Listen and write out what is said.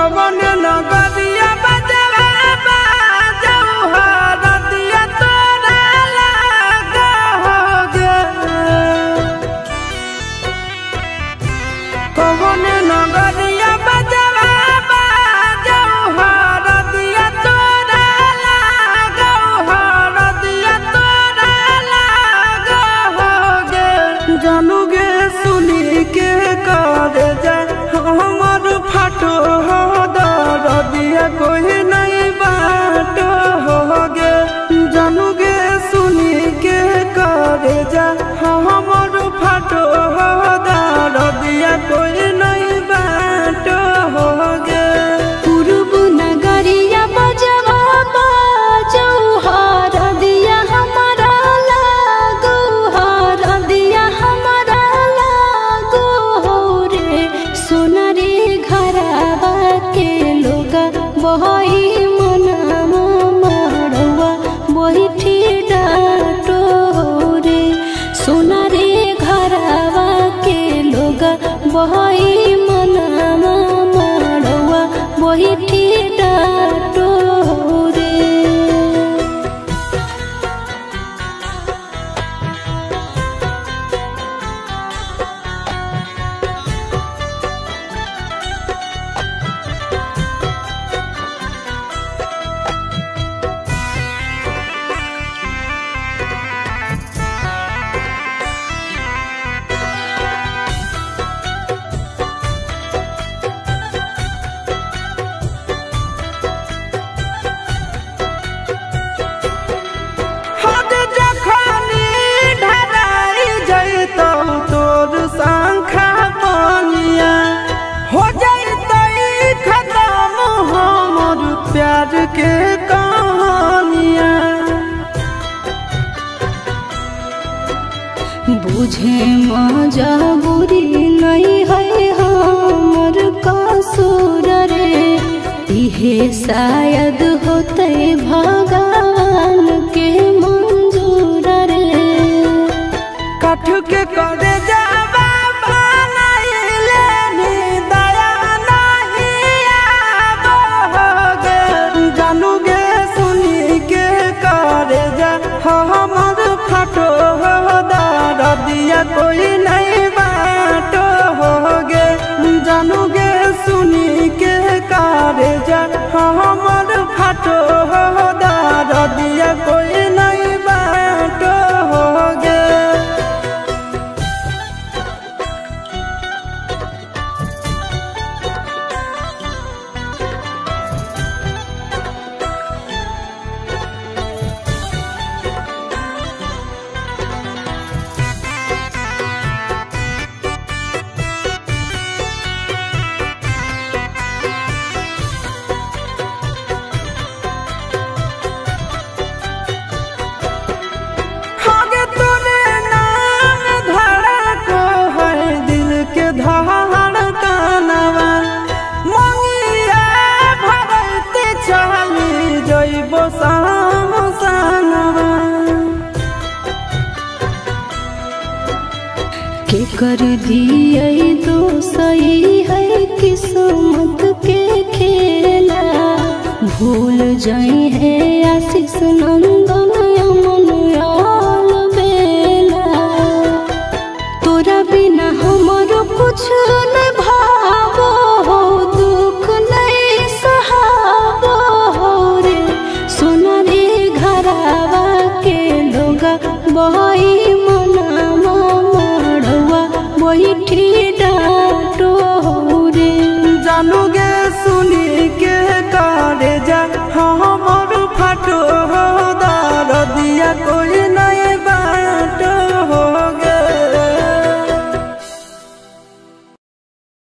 कवन नगरिया बजवा बाजऊ हरदिया तोरा लागोगे कवन नगरिया बजवा बाजऊ हरदिया तोरा लागोगे हरदिया तोरा लागोगे जानूगे सुनी के कर जाए हमर फाटो हो दरदिया कोई नहीं बाटो होगे जानूगे सुनी के कर जाए हमर फाटो हो दरदिया कोई नहीं बाटो होगे पूर्व नगरिया बजवा बाजऊ हरदिया हमारा लागो हरदिया हमारा लागो रे सोना रे घरवा के लोग बहई मनामा मड़वा बैठी डाटो रे सोना रे घरवा के लोग बहई मनामा मड़वा बैठी डाटो रे। हद जखनी ढराई जैतौ तोर शंखा बनिया हो जैतै खत्म हमर प्यार के कहानिया बुझे मजबूरी नहीं है हमर कसूर रे इहे शायद होते भगवान के मंजूर रे कठ के करे जावा बनाइले नी दया नहीं आवोगे जानूगे सुनी के करे जा हमर फाटो दरदिया कोई नहीं बाटो होगे जानूगे सुनी के करे जा हमर फाटो दरदिया कोई नहीं बाटो होगे आगे तोरे नाम धड़को है दिल के धड़कनवा मंगिया भरते चली जइबो सामसनवा के कर दिए तो सही है किस्मत के खेला भूल जाए है आशीष नंदन अमन आल बेला तोरा बिना हमारो कुछ न भावो हो दुख नहीं सहावो रे सोना रे घरवा के लोग बहई मनामा मड़वा बैठी